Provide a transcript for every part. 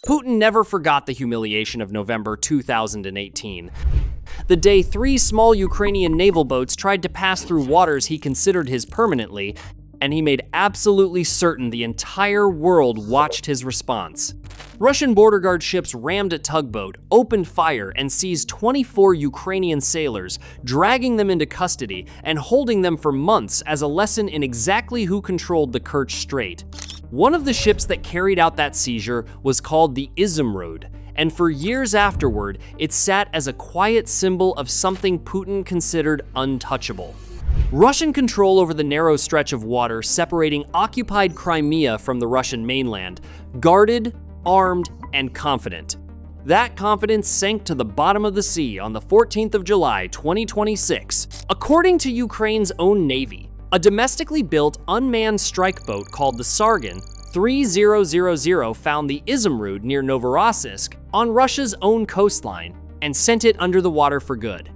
Putin never forgot the humiliation of November 2018. The day 3 small Ukrainian naval boats tried to pass through waters he considered his permanently, and he made absolutely certain the entire world watched his response. Russian border guard ships rammed a tugboat, opened fire, and seized 24 Ukrainian sailors, dragging them into custody and holding them for months as a lesson in exactly who controlled the Kerch Strait. One of the ships that carried out that seizure was called the Izumrud, and for years afterward, it sat as a quiet symbol of something Putin considered untouchable. Russian control over the narrow stretch of water separating occupied Crimea from the Russian mainland, guarded, armed, and confident. That confidence sank to the bottom of the sea on the 14th of July, 2026. According to Ukraine's own navy, a domestically built unmanned strike boat called the Sargon 3000 found the Izumrud near Novorossiysk on Russia's own coastline and sent it under the water for good.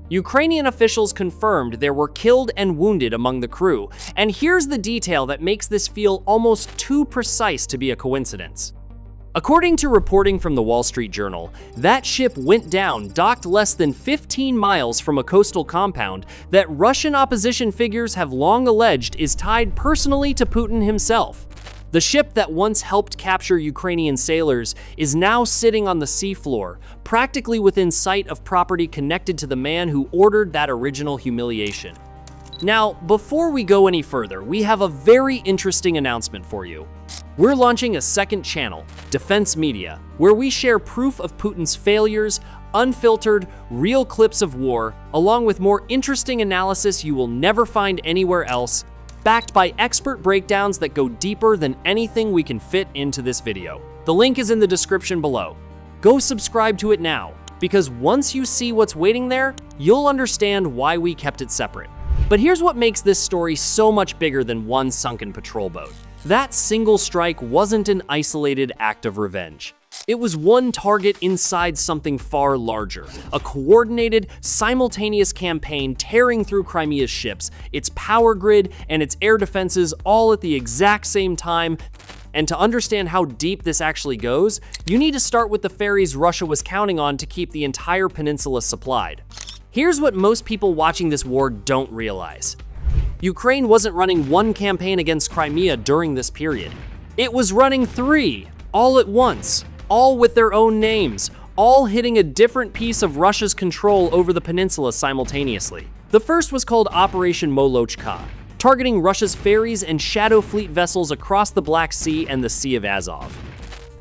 Ukrainian officials confirmed there were killed and wounded among the crew, and here's the detail that makes this feel almost too precise to be a coincidence. According to reporting from the Wall Street Journal, that ship went down docked less than 15 miles from a coastal compound that Russian opposition figures have long alleged is tied personally to Putin himself. The ship that once helped capture Ukrainian sailors is now sitting on the seafloor, practically within sight of property connected to the man who ordered that original humiliation. Now, before we go any further, we have a very interesting announcement for you. We're launching a second channel, Defense Media, where we share proof of Putin's failures, unfiltered, real clips of war, along with more interesting analysis you will never find anywhere else, backed by expert breakdowns that go deeper than anything we can fit into this video. The link is in the description below. Go subscribe to it now, because once you see what's waiting there, you'll understand why we kept it separate. But here's what makes this story so much bigger than one sunken patrol boat. That single strike wasn't an isolated act of revenge. It was one target inside something far larger, a coordinated, simultaneous campaign tearing through Crimea's ships, its power grid, and its air defenses all at the exact same time. And to understand how deep this actually goes, you need to start with the ferries Russia was counting on to keep the entire peninsula supplied. Here's what most people watching this war don't realize. Ukraine wasn't running one campaign against Crimea during this period. It was running 3, all at once, all with their own names, all hitting a different piece of Russia's control over the peninsula simultaneously. The first was called Operation Molochka, targeting Russia's ferries and shadow fleet vessels across the Black Sea and the Sea of Azov.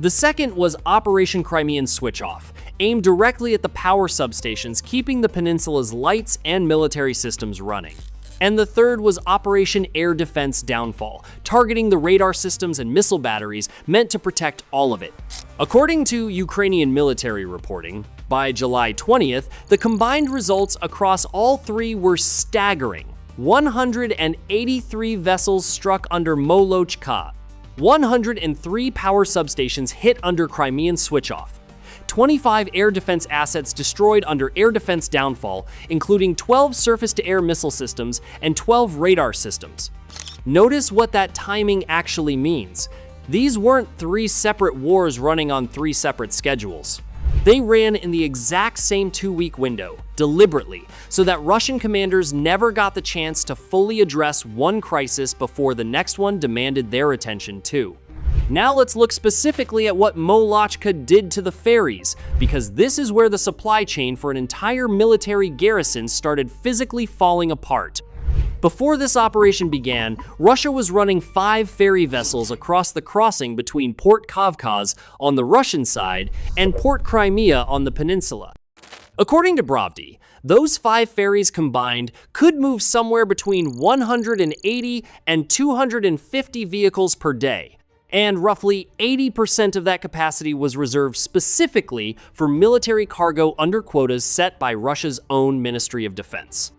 The second was Operation Crimean Switch-Off, aimed directly at the power substations, keeping the peninsula's lights and military systems running. And the third was Operation Air Defense Downfall, targeting the radar systems and missile batteries meant to protect all of it. According to Ukrainian military reporting, by July 20th, the combined results across all 3 were staggering. 183 vessels struck under Molochka, 103 power substations hit under Crimean Switch-Off, 25 air defense assets destroyed under air defense downfall, including 12 surface-to-air missile systems and 12 radar systems. Notice what that timing actually means. These weren't 3 separate wars running on 3 separate schedules. They ran in the exact same 2-week window, deliberately, so that Russian commanders never got the chance to fully address one crisis before the next one demanded their attention too. Now let's look specifically at what Molochka did to the ferries, because this is where the supply chain for an entire military garrison started physically falling apart. Before this operation began, Russia was running 5 ferry vessels across the crossing between Port Kavkaz on the Russian side and Port Crimea on the peninsula. According to Pravdy, those 5 ferries combined could move somewhere between 180 and 250 vehicles per day, and roughly 80% of that capacity was reserved specifically for military cargo under quotas set by Russia's own Ministry of Defense.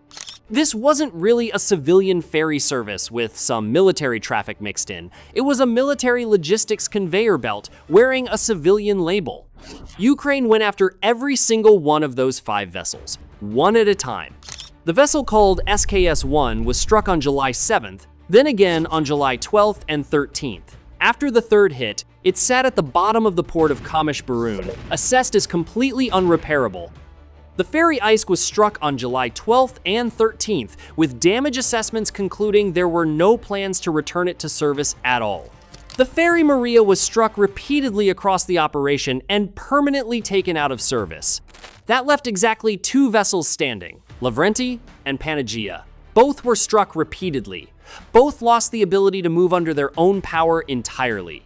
This wasn't really a civilian ferry service with some military traffic mixed in. It was a military logistics conveyor belt wearing a civilian label. Ukraine went after every single one of those 5 vessels, one at a time. The vessel called SKS-1 was struck on July 7th, then again on July 12th and 13th. After the third hit, It sat at the bottom of the port of Kamish-Barun, assessed as completely unrepairable. The ferry ice was struck on July 12th and 13th, with damage assessments concluding there were no plans to return it to service at all. The ferry Maria was struck repeatedly across the operation and permanently taken out of service. That left exactly 2 vessels standing, Lavrenti and Panagia. Both were struck repeatedly. Both lost the ability to move under their own power entirely.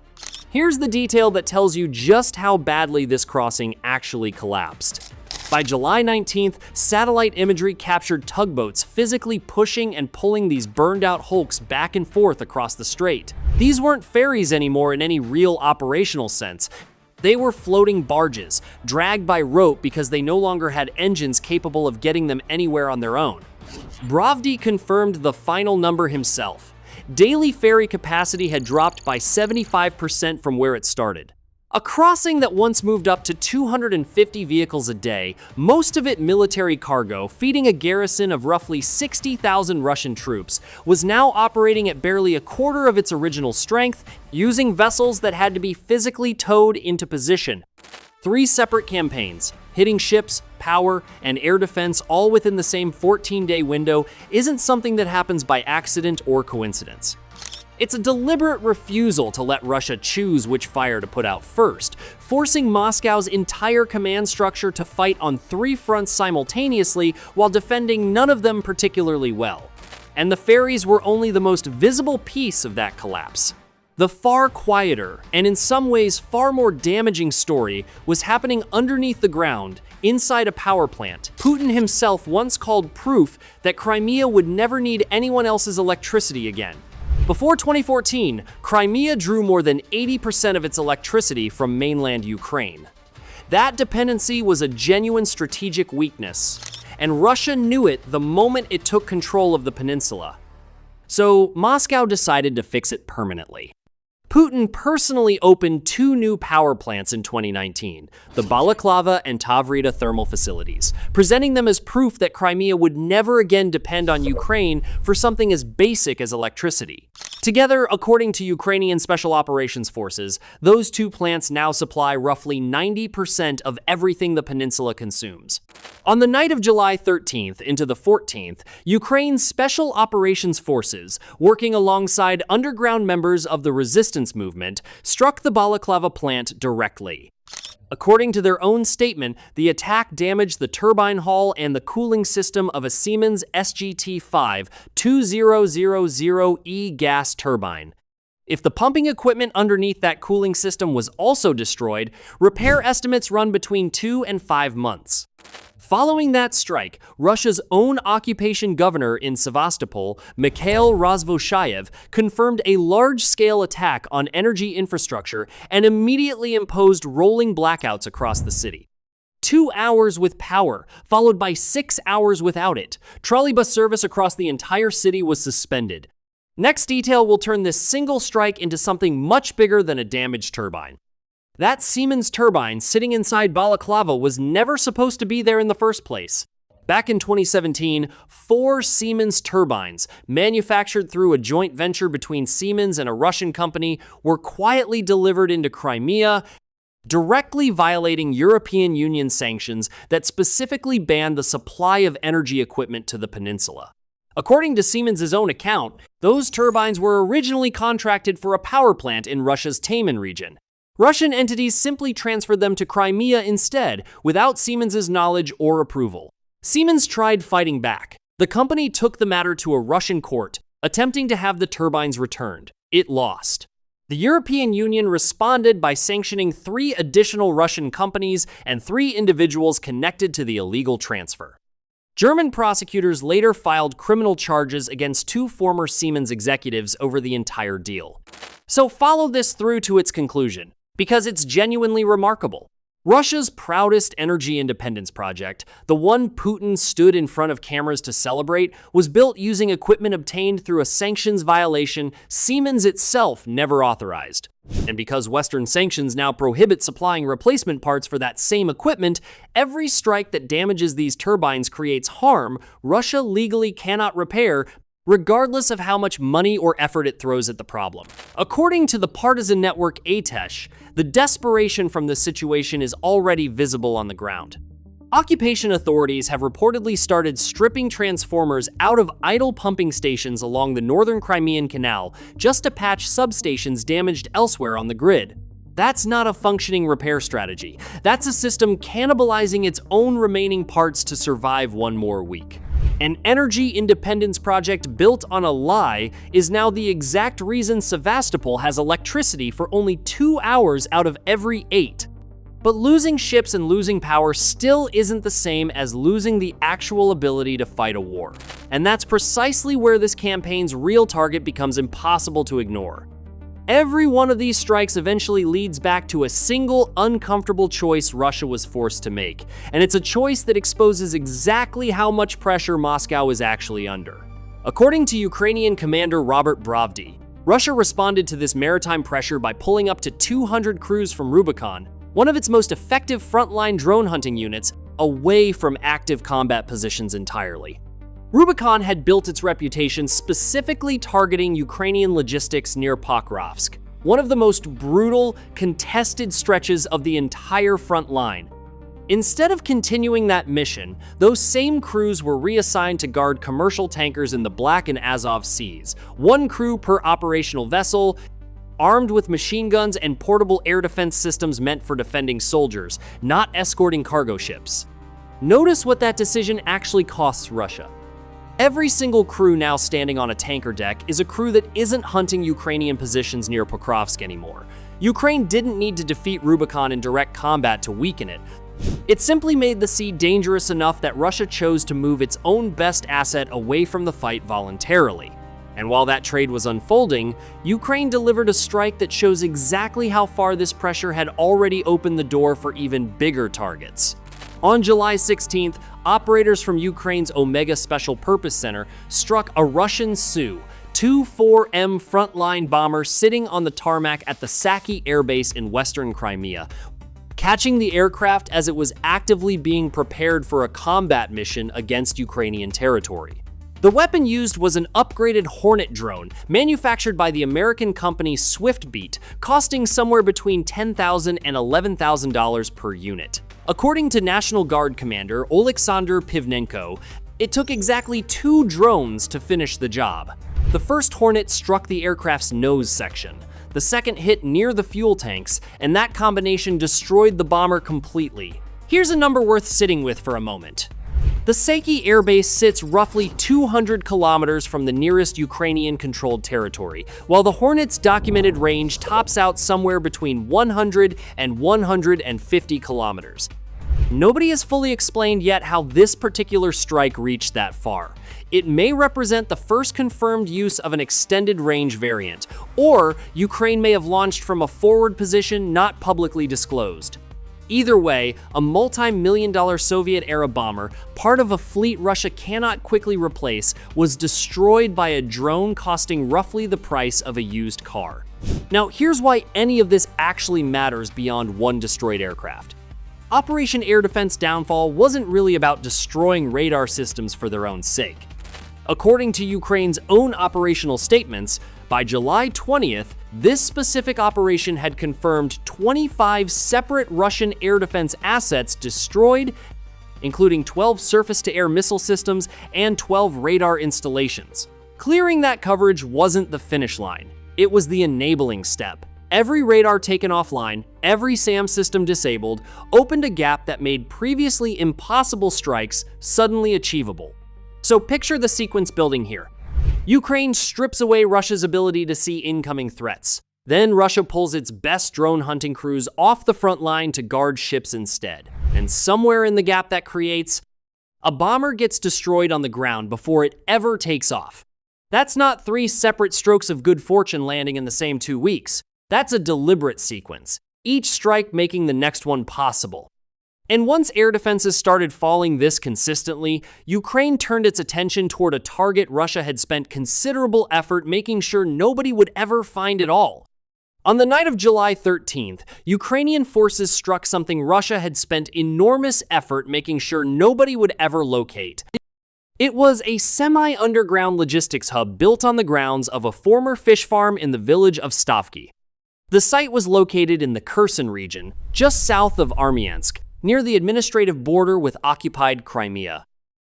Here's the detail that tells you just how badly this crossing actually collapsed. By July 19th, satellite imagery captured tugboats physically pushing and pulling these burned-out hulks back and forth across the strait. These weren't ferries anymore in any real operational sense. They were floating barges, dragged by rope because they no longer had engines capable of getting them anywhere on their own. Bravdi confirmed the final number himself. Daily ferry capacity had dropped by 75% from where it started. A crossing that once moved up to 250 vehicles a day, most of it military cargo, feeding a garrison of roughly 60,000 Russian troops, was now operating at barely a quarter of its original strength, using vessels that had to be physically towed into position. 3 separate campaigns, hitting ships, power, and air defense all within the same 14-day window, isn't something that happens by accident or coincidence. It's a deliberate refusal to let Russia choose which fire to put out first, forcing Moscow's entire command structure to fight on 3 fronts simultaneously while defending none of them particularly well. And the ferries were only the most visible piece of that collapse. The far quieter, and in some ways far more damaging story was happening underneath the ground, inside a power plant. Putin himself once called proof that Crimea would never need anyone else's electricity again. Before 2014, Crimea drew more than 80% of its electricity from mainland Ukraine. That dependency was a genuine strategic weakness, and Russia knew it the moment it took control of the peninsula. So Moscow decided to fix it permanently. Putin personally opened 2 new power plants in 2019, the Balaklava and Tavrida thermal facilities, presenting them as proof that Crimea would never again depend on Ukraine for something as basic as electricity. Together, according to Ukrainian Special Operations Forces, those 2 plants now supply roughly 90% of everything the peninsula consumes. On the night of July 13th into the 14th, Ukraine's Special Operations Forces, working alongside underground members of the resistance movement, struck the Balaklava plant directly. According to their own statement, the attack damaged the turbine hull and the cooling system of a Siemens SGT-5 2000E gas turbine. If the pumping equipment underneath that cooling system was also destroyed, repair estimates run between 2 and 5 months. Following that strike, Russia's own occupation governor in Sevastopol, Mikhail Razvoshayev, confirmed a large-scale attack on energy infrastructure and immediately imposed rolling blackouts across the city. 2 hours with power, followed by 6 hours without it. Trolleybus service across the entire city was suspended. Next detail will turn this single strike into something much bigger than a damaged turbine. That Siemens turbine sitting inside Balaklava was never supposed to be there in the first place. Back in 2017, 4 Siemens turbines, manufactured through a joint venture between Siemens and a Russian company, were quietly delivered into Crimea, directly violating European Union sanctions that specifically banned the supply of energy equipment to the peninsula. According to Siemens' own account, those turbines were originally contracted for a power plant in Russia's Taman region. Russian entities simply transferred them to Crimea instead, without Siemens' knowledge or approval. Siemens tried fighting back. The company took the matter to a Russian court, attempting to have the turbines returned. It lost. The European Union responded by sanctioning 3 additional Russian companies and 3 individuals connected to the illegal transfer. German prosecutors later filed criminal charges against 2 former Siemens executives over the entire deal. So follow this through to its conclusion, because it's genuinely remarkable. Russia's proudest energy independence project, the one Putin stood in front of cameras to celebrate, was built using equipment obtained through a sanctions violation Siemens itself never authorized. And because Western sanctions now prohibit supplying replacement parts for that same equipment, every strike that damages these turbines creates harm Russia legally cannot repair regardless of how much money or effort it throws at the problem. According to the partisan network Atesh, the desperation from this situation is already visible on the ground. Occupation authorities have reportedly started stripping transformers out of idle pumping stations along the northern Crimean Canal just to patch substations damaged elsewhere on the grid. That's not a functioning repair strategy. That's a system cannibalizing its own remaining parts to survive one more week. An energy independence project built on a lie is now the exact reason Sevastopol has electricity for only 2 hours out of every 8. But losing ships and losing power still isn't the same as losing the actual ability to fight a war. And that's precisely where this campaign's real target becomes impossible to ignore. Every one of these strikes eventually leads back to a single uncomfortable choice Russia was forced to make, and it's a choice that exposes exactly how much pressure Moscow is actually under. According to Ukrainian commander Robert Bravdy, Russia responded to this maritime pressure by pulling up to 200 crews from Rubicon, one of its most effective frontline drone hunting units, away from active combat positions entirely. Rubicon had built its reputation specifically targeting Ukrainian logistics near Pokrovsk, one of the most brutal, contested stretches of the entire front line. Instead of continuing that mission, those same crews were reassigned to guard commercial tankers in the Black and Azov Seas, one crew per operational vessel, armed with machine guns and portable air defense systems meant for defending soldiers, not escorting cargo ships. Notice what that decision actually costs Russia. Every single crew now standing on a tanker deck is a crew that isn't hunting Ukrainian positions near Pokrovsk anymore. Ukraine didn't need to defeat Rubicon in direct combat to weaken it. It simply made the sea dangerous enough that Russia chose to move its own best asset away from the fight voluntarily. And while that trade was unfolding, Ukraine delivered a strike that shows exactly how far this pressure had already opened the door for even bigger targets. On July 16th, operators from Ukraine's Omega Special Purpose Center struck a Russian Su-24M frontline bomber sitting on the tarmac at the Saki Air Base in western Crimea, catching the aircraft as it was actively being prepared for a combat mission against Ukrainian territory. The weapon used was an upgraded Hornet drone, manufactured by the American company Swiftbeat, costing somewhere between $10,000 and $11,000 per unit. According to National Guard Commander Oleksandr Pivnenko, it took exactly 2 drones to finish the job. The first Hornet struck the aircraft's nose section. The second hit near the fuel tanks, and that combination destroyed the bomber completely. Here's a number worth sitting with for a moment. The Saki Air Base sits roughly 200 kilometers from the nearest Ukrainian-controlled territory, while the Hornet's documented range tops out somewhere between 100 and 150 kilometers. Nobody has fully explained yet how this particular strike reached that far. It may represent the first confirmed use of an extended range variant, or Ukraine may have launched from a forward position not publicly disclosed. Either way, a multi-million-dollar Soviet-era bomber, part of a fleet Russia cannot quickly replace, was destroyed by a drone costing roughly the price of a used car. Now, here's why any of this actually matters beyond one destroyed aircraft. Operation Air Defense Downfall wasn't really about destroying radar systems for their own sake. According to Ukraine's own operational statements, by July 20th, this specific operation had confirmed 25 separate Russian air defense assets destroyed, including 12 surface-to-air missile systems and 12 radar installations. Clearing that coverage wasn't the finish line. It was the enabling step. Every radar taken offline, every SAM system disabled, opened a gap that made previously impossible strikes suddenly achievable. So picture the sequence building here. Ukraine strips away Russia's ability to see incoming threats. Then Russia pulls its best drone hunting crews off the front line to guard ships instead. And somewhere in the gap that creates, a bomber gets destroyed on the ground before it ever takes off. That's not 3 separate strokes of good fortune landing in the same 2 weeks. That's a deliberate sequence, each strike making the next one possible. And once air defenses started falling this consistently, Ukraine turned its attention toward a target Russia had spent considerable effort making sure nobody would ever find at all. On the night of July 13th, Ukrainian forces struck something Russia had spent enormous effort making sure nobody would ever locate. It was a semi-underground logistics hub built on the grounds of a former fish farm in the village of Stavki. The site was located in the Kherson region, just south of Armyansk, near the administrative border with occupied Crimea.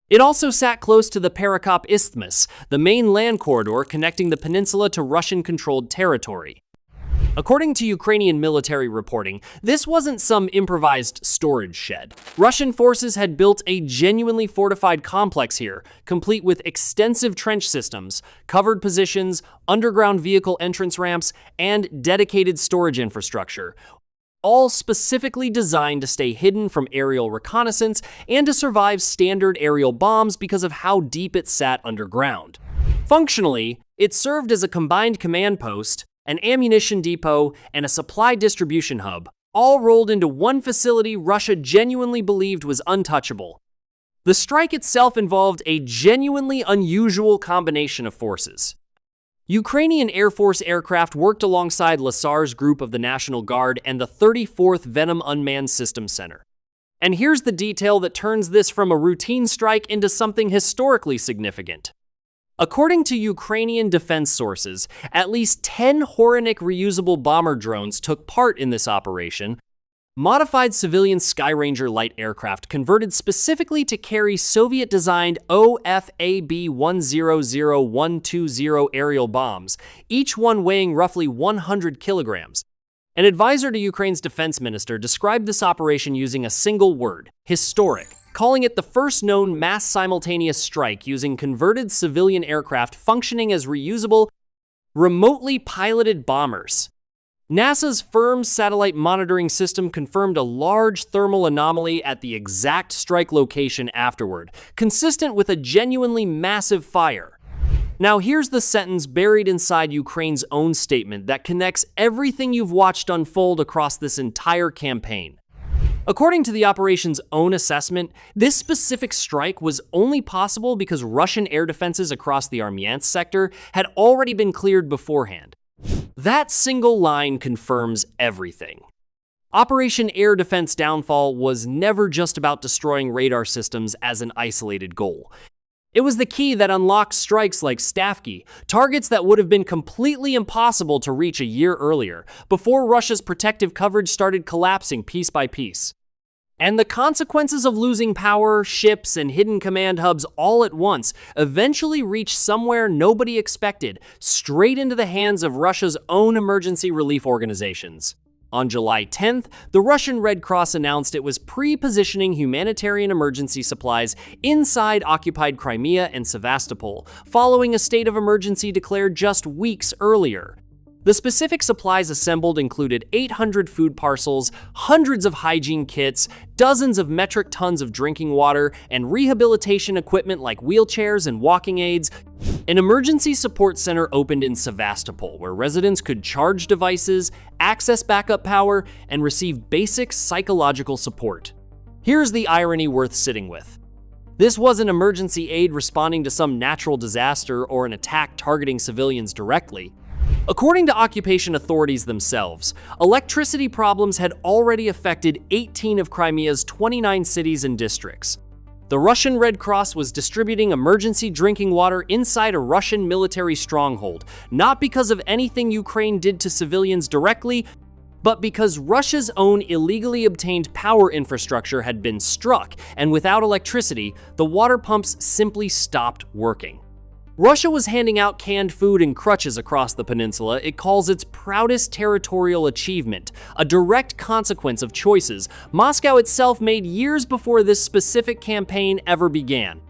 It also sat close to the Perekop Isthmus, the main land corridor connecting the peninsula to Russian-controlled territory. According to Ukrainian military reporting, this wasn't some improvised storage shed. Russian forces had built a genuinely fortified complex here, complete with extensive trench systems, covered positions, underground vehicle entrance ramps, and dedicated storage infrastructure, all specifically designed to stay hidden from aerial reconnaissance and to survive standard aerial bombs because of how deep it sat underground. Functionally, it served as a combined command post, an ammunition depot, and a supply distribution hub, all rolled into one facility Russia genuinely believed was untouchable. The strike itself involved a genuinely unusual combination of forces. Ukrainian Air Force aircraft worked alongside Lasar's group of the National Guard and the 34th Venom Unmanned Systems Center. And here's the detail that turns this from a routine strike into something historically significant. According to Ukrainian defense sources, at least 10 Horonik reusable bomber drones took part in this operation, modified civilian Skyranger light aircraft converted specifically to carry Soviet-designed OFAB-100120 aerial bombs, each one weighing roughly 100 kilograms. An advisor to Ukraine's defense minister described this operation using a single word, historic, calling it the first known mass simultaneous strike using converted civilian aircraft functioning as reusable, remotely piloted bombers. NASA's FIRM satellite monitoring system confirmed a large thermal anomaly at the exact strike location afterward, consistent with a genuinely massive fire. Now here's the sentence buried inside Ukraine's own statement that connects everything you've watched unfold across this entire campaign. According to the operation's own assessment, this specific strike was only possible because Russian air defenses across the Armyansk sector had already been cleared beforehand. That single line confirms everything. Operation Air Defense Downfall was never just about destroying radar systems as an isolated goal. It was the key that unlocked strikes like Stavki, targets that would have been completely impossible to reach a year earlier, before Russia's protective coverage started collapsing piece by piece. And the consequences of losing power, ships, and hidden command hubs all at once eventually reached somewhere nobody expected, straight into the hands of Russia's own emergency relief organizations. On July 10th, the Russian Red Cross announced it was pre-positioning humanitarian emergency supplies inside occupied Crimea and Sevastopol, following a state of emergency declared just weeks earlier. The specific supplies assembled included 800 food parcels, hundreds of hygiene kits, dozens of metric tons of drinking water, and rehabilitation equipment like wheelchairs and walking aids. An emergency support center opened in Sevastopol, where residents could charge devices, access backup power, and receive basic psychological support. Here's the irony worth sitting with. This wasn't emergency aid responding to some natural disaster or an attack targeting civilians directly. According to occupation authorities themselves, electricity problems had already affected 18 of Crimea's 29 cities and districts. The Russian Red Cross was distributing emergency drinking water inside a Russian military stronghold, not because of anything Ukraine did to civilians directly, but because Russia's own illegally obtained power infrastructure had been struck, and without electricity, the water pumps simply stopped working. Russia was handing out canned food and crutches across the peninsula it calls its proudest territorial achievement, a direct consequence of choices Moscow itself made years before this specific campaign ever began.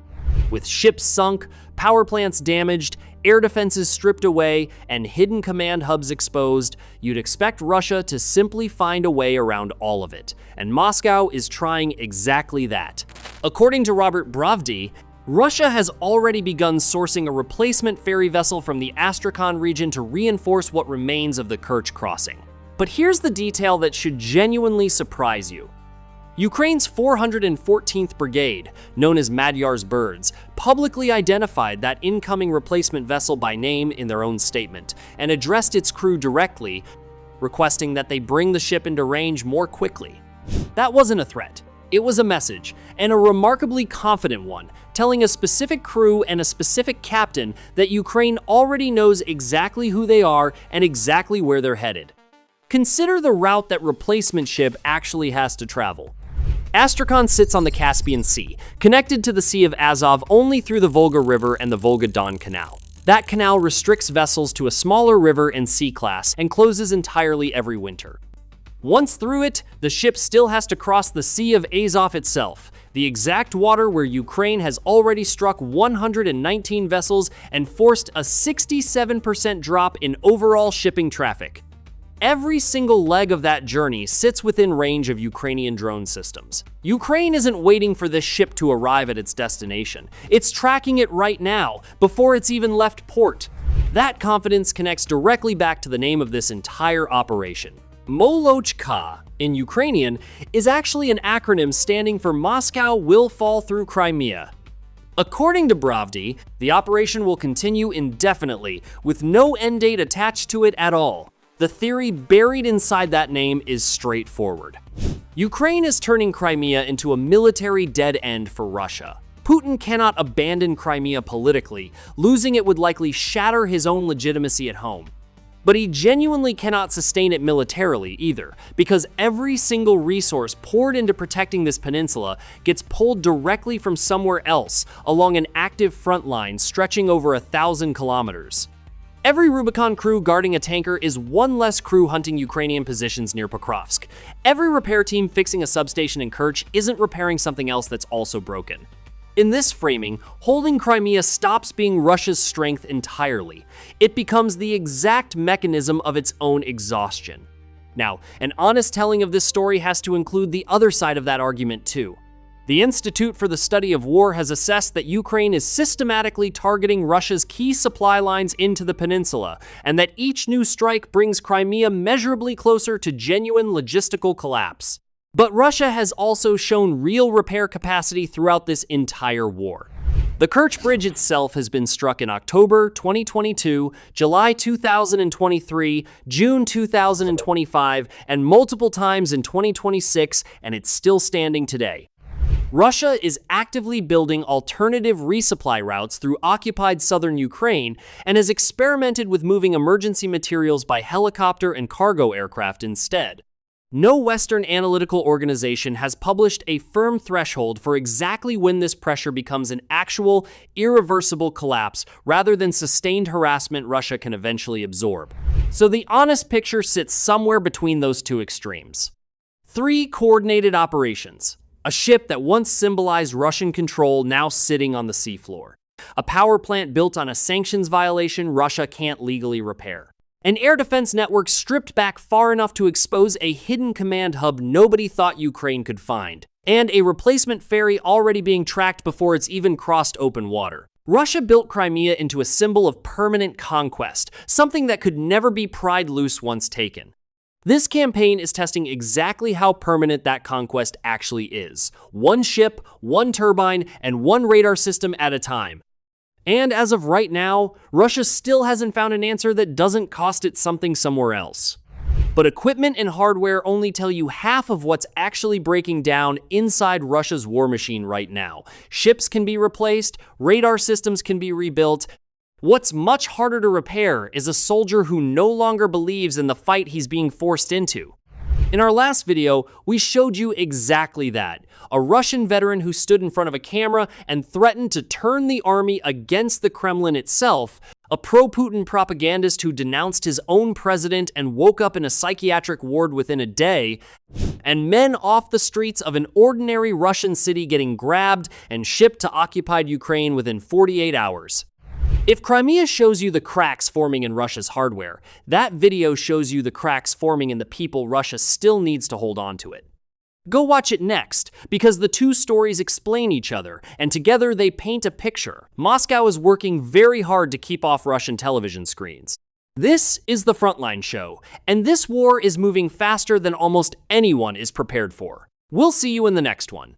With ships sunk, power plants damaged, air defenses stripped away, and hidden command hubs exposed, you'd expect Russia to simply find a way around all of it, and Moscow is trying exactly that. According to Robert Brovdy, Russia has already begun sourcing a replacement ferry vessel from the Astrakhan region to reinforce what remains of the Kerch crossing. But here's the detail that should genuinely surprise you. Ukraine's 414th Brigade, known as Magyar's Birds, publicly identified that incoming replacement vessel by name in their own statement and addressed its crew directly, requesting that they bring the ship into range more quickly. That wasn't a threat. It was a message, and a remarkably confident one, telling a specific crew and a specific captain that Ukraine already knows exactly who they are and exactly where they're headed. Consider the route that replacement ship actually has to travel. Astrakhan sits on the Caspian Sea, connected to the Sea of Azov only through the Volga River and the Volga-Don Canal. That canal restricts vessels to a smaller river and sea class and closes entirely every winter. Once through it, the ship still has to cross the Sea of Azov itself, the exact water where Ukraine has already struck 119 vessels and forced a 67% drop in overall shipping traffic. Every single leg of that journey sits within range of Ukrainian drone systems. Ukraine isn't waiting for this ship to arrive at its destination. It's tracking it right now, before it's even left port. That confidence connects directly back to the name of this entire operation. Molochka, in Ukrainian, is actually an acronym standing for Moscow will fall through Crimea. According to Bravdi, the operation will continue indefinitely, with no end date attached to it at all. The theory buried inside that name is straightforward. Ukraine is turning Crimea into a military dead end for Russia. Putin cannot abandon Crimea politically, losing it would likely shatter his own legitimacy at home. But he genuinely cannot sustain it militarily either, because every single resource poured into protecting this peninsula gets pulled directly from somewhere else along an active front line stretching over 1,000 kilometers. Every Rubicon crew guarding a tanker is one less crew hunting Ukrainian positions near Pokrovsk. Every repair team fixing a substation in Kerch isn't repairing something else that's also broken. In this framing, holding Crimea stops being Russia's strength entirely. It becomes the exact mechanism of its own exhaustion. Now, an honest telling of this story has to include the other side of that argument too. The Institute for the Study of War has assessed that Ukraine is systematically targeting Russia's key supply lines into the peninsula, and that each new strike brings Crimea measurably closer to genuine logistical collapse. But Russia has also shown real repair capacity throughout this entire war. The Kerch Bridge itself has been struck in October 2022, July 2023, June 2025, and multiple times in 2026, and it's still standing today. Russia is actively building alternative resupply routes through occupied southern Ukraine and has experimented with moving emergency materials by helicopter and cargo aircraft instead. No Western analytical organization has published a firm threshold for exactly when this pressure becomes an actual, irreversible collapse rather than sustained harassment Russia can eventually absorb. So the honest picture sits somewhere between those two extremes. 3 coordinated operations. A ship that once symbolized Russian control now sitting on the seafloor. A power plant built on a sanctions violation Russia can't legally repair. An air defense network stripped back far enough to expose a hidden command hub nobody thought Ukraine could find, and a replacement ferry already being tracked before it's even crossed open water. Russia built Crimea into a symbol of permanent conquest, something that could never be pried loose once taken. This campaign is testing exactly how permanent that conquest actually is. One ship, one turbine, and one radar system at a time. And as of right now, Russia still hasn't found an answer that doesn't cost it something somewhere else. But equipment and hardware only tell you half of what's actually breaking down inside Russia's war machine right now. Ships can be replaced, radar systems can be rebuilt. What's much harder to repair is a soldier who no longer believes in the fight he's being forced into. In our last video, we showed you exactly that. A Russian veteran who stood in front of a camera and threatened to turn the army against the Kremlin itself, a pro-Putin propagandist who denounced his own president and woke up in a psychiatric ward within a day, and men off the streets of an ordinary Russian city getting grabbed and shipped to occupied Ukraine within 48 hours. If Crimea shows you the cracks forming in Russia's hardware, that video shows you the cracks forming in the people Russia still needs to hold on to it. Go watch it next, because the two stories explain each other, and together they paint a picture. Moscow is working very hard to keep off Russian television screens. This is the Frontline Show, and this war is moving faster than almost anyone is prepared for. We'll see you in the next one.